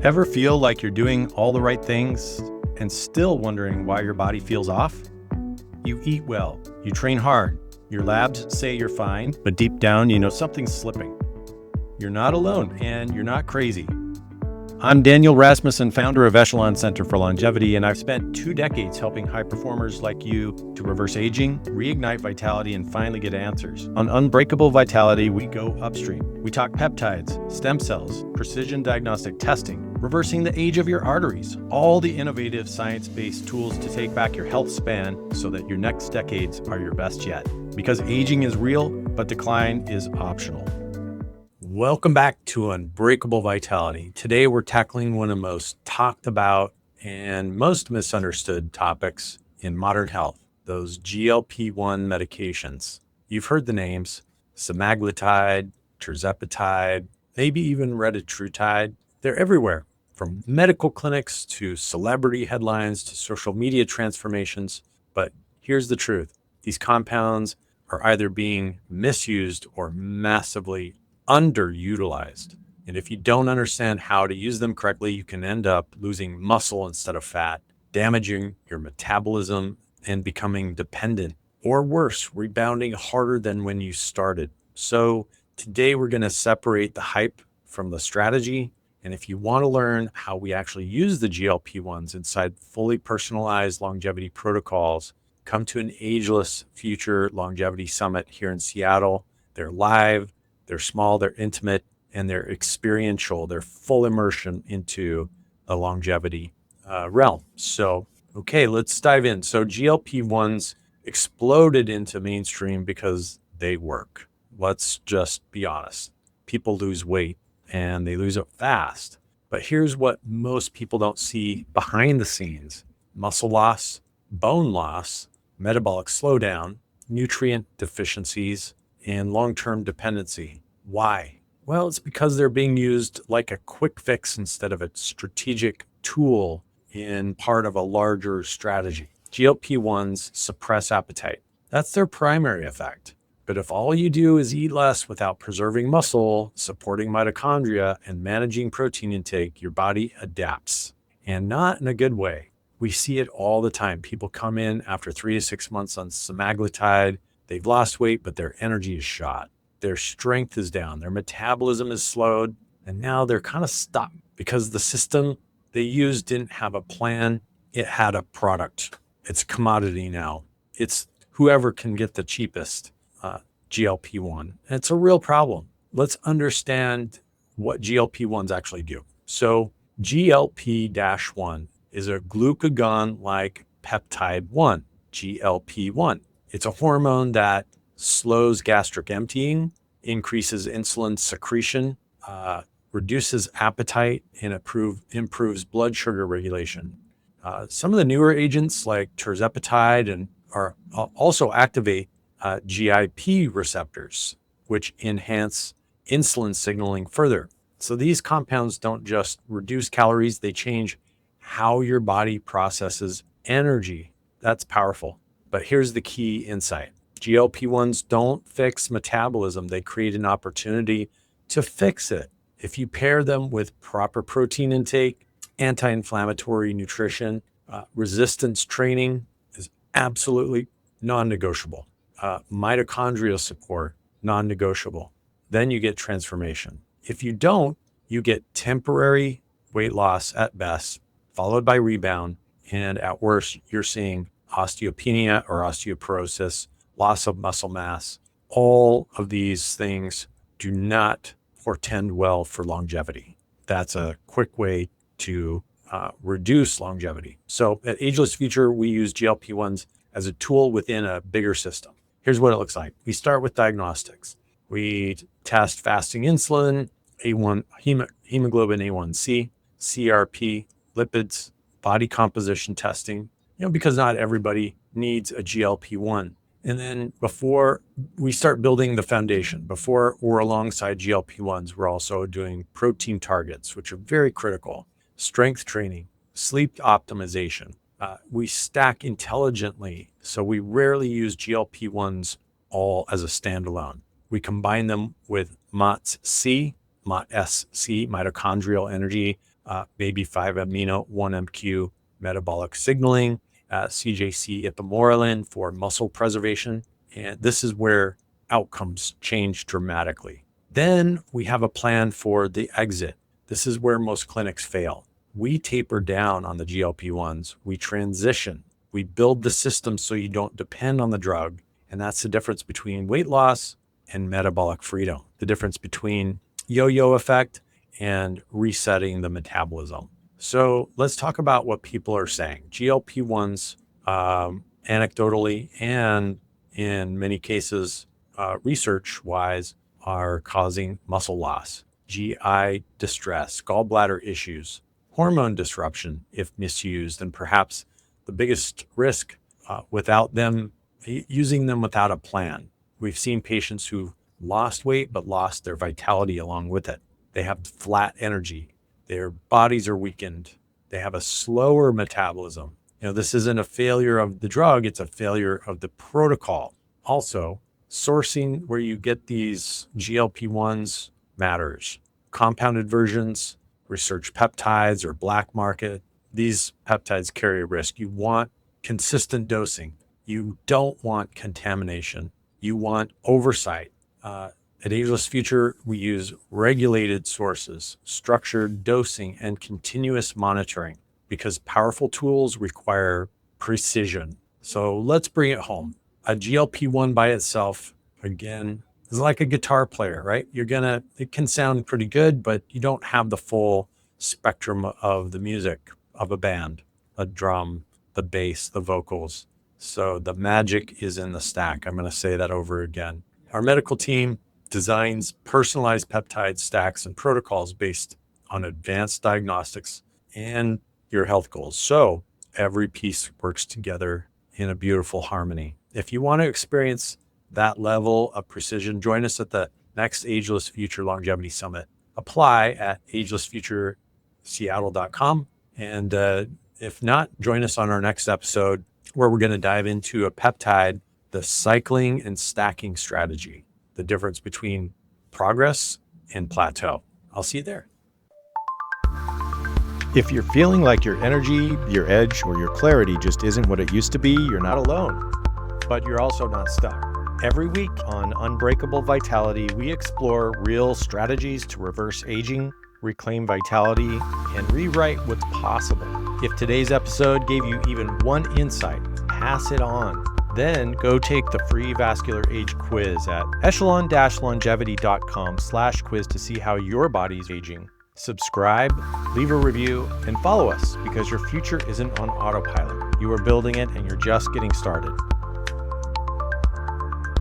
Ever feel like you're doing all the right things and still wondering why your body feels off? You eat well, you train hard, your labs say you're fine, but deep down you know something's slipping. You're not alone and you're not crazy. I'm Daniel Rasmussen, founder of Echelon Center for Longevity, and I've spent 2 decades helping high performers like you to reverse aging, reignite vitality, and finally get answers. On Unbreakable Vitality, we go upstream. We talk peptides, stem cells, precision diagnostic testing, reversing the age of your arteries, all the innovative science-based tools to take back your health span so that your next decades are your best yet. Because aging is real, but decline is optional. Welcome back to Unbreakable Vitality. Today we're tackling one of the most talked about and most misunderstood topics in modern health, those GLP-1 medications. You've heard the names: Semaglutide, Tirzepatide, maybe even Retatrutide. They're everywhere, from medical clinics to celebrity headlines to social media transformations. But here's the truth. These compounds are either being misused or massively underutilized. And if you don't understand how to use them correctly, you can end up losing muscle instead of fat, damaging your metabolism, and becoming dependent, or worse, rebounding harder than when you started. So today we're going to separate the hype from the strategy. And if you want to learn how we actually use the GLP-1s inside fully personalized longevity protocols, come to an Ageless Future Longevity Summit here in Seattle. They're live. They're small, they're intimate, and they're experiential. They're full immersion into a longevity realm. So, okay, let's dive in. So GLP-1s exploded into mainstream because they work. Let's just be honest. People lose weight and they lose it fast. But here's what most people don't see behind the scenes: muscle loss, bone loss, metabolic slowdown, nutrient deficiencies, and long-term dependency. Why? Well, it's because they're being used like a quick fix instead of a strategic tool in part of a larger strategy. GLP-1s suppress appetite. That's their primary effect. But if all you do is eat less without preserving muscle, supporting mitochondria, and managing protein intake, your body adapts. And not in a good way. We see it all the time. People come in after 3 to 6 months on semaglutide. They've lost weight, but their energy is shot. Their strength is down. Their metabolism is slowed. And now they're kind of stuck because the system they used didn't have a plan. It had a product. It's a commodity now. It's whoever can get the cheapest GLP-1. And it's a real problem. Let's understand what GLP-1s actually do. So GLP-1 is a glucagon-like peptide 1, GLP-1. It's a hormone that slows gastric emptying, increases insulin secretion, reduces appetite, and improves blood sugar regulation. Some of the newer agents like Tirzepatide also activate GIP receptors, which enhance insulin signaling further. So these compounds don't just reduce calories, they change how your body processes energy. That's powerful. But here's the key insight. GLP-1s don't fix metabolism. They create an opportunity to fix it. If you pair them with proper protein intake, anti-inflammatory nutrition, resistance training is absolutely non-negotiable. Mitochondrial support, non-negotiable. Then you get transformation. If you don't, you get temporary weight loss at best, followed by rebound. And at worst, you're seeing osteopenia or osteoporosis, loss of muscle mass. All of these things do not portend well for longevity. That's a quick way to reduce longevity. So at Ageless Future, we use GLP-1s as a tool within a bigger system. Here's what it looks like. We start with diagnostics. We test fasting insulin, hemoglobin A1C, CRP, lipids, body composition testing, because not everybody needs a GLP-1. And then before we start building the foundation, before or alongside GLP-1s, we're also doing protein targets, which are very critical, strength training, sleep optimization. We stack intelligently, so we rarely use GLP-1s all as a standalone. We combine them with MOTS-C, MOTSC, mitochondrial energy, maybe 5-amino, 1-MQ metabolic signaling, CJC ipamorelin for muscle preservation. And this is where outcomes change dramatically. Then we have a plan for the exit. This is where most clinics fail. We taper down on the GLP-1s. We transition. We build the system so you don't depend on the drug. And that's the difference between weight loss and metabolic freedom, the difference between yo-yo effect and resetting the metabolism. So let's talk about what people are saying. GLP-1s, anecdotally and in many cases, research-wise, are causing muscle loss, GI distress, gallbladder issues, hormone disruption if misused, and perhaps the biggest risk without them using them without a plan. We've seen patients who lost weight but lost their vitality along with it. They have flat energy. Their bodies are weakened. They have a slower metabolism. This isn't a failure of the drug, it's a failure of the protocol. Also, sourcing where you get these GLP-1s matters. Compounded versions, research peptides or black market, these peptides carry a risk. You want consistent dosing. You don't want contamination. You want oversight. At Ageless Future, we use regulated sources, structured dosing, and continuous monitoring because powerful tools require precision. So let's bring it home. A GLP-1 by itself, again, is like a guitar player, right? It can sound pretty good, but you don't have the full spectrum of the music of a band, a drum, the bass, the vocals. So the magic is in the stack. I'm going to say that over again. Our medical team designs personalized peptide stacks and protocols based on advanced diagnostics and your health goals. So every piece works together in a beautiful harmony. If you want to experience that level of precision, join us at the next Ageless Future Longevity Summit. Apply at agelessfutureseattle.com. And if not, join us on our next episode where we're going to dive into a peptide, the cycling and stacking strategy, the difference between progress and plateau. I'll see you there. If you're feeling like your energy, your edge, or your clarity just isn't what it used to be, you're not alone. But you're also not stuck. Every week on Unbreakable Vitality, we explore real strategies to reverse aging, reclaim vitality, and rewrite what's possible. If today's episode gave you even one insight, pass it on. Then go take the free vascular age quiz at echelon-longevity.com/quiz to see how your body's aging. Subscribe, leave a review, and follow us because your future isn't on autopilot. You are building it and you're just getting started.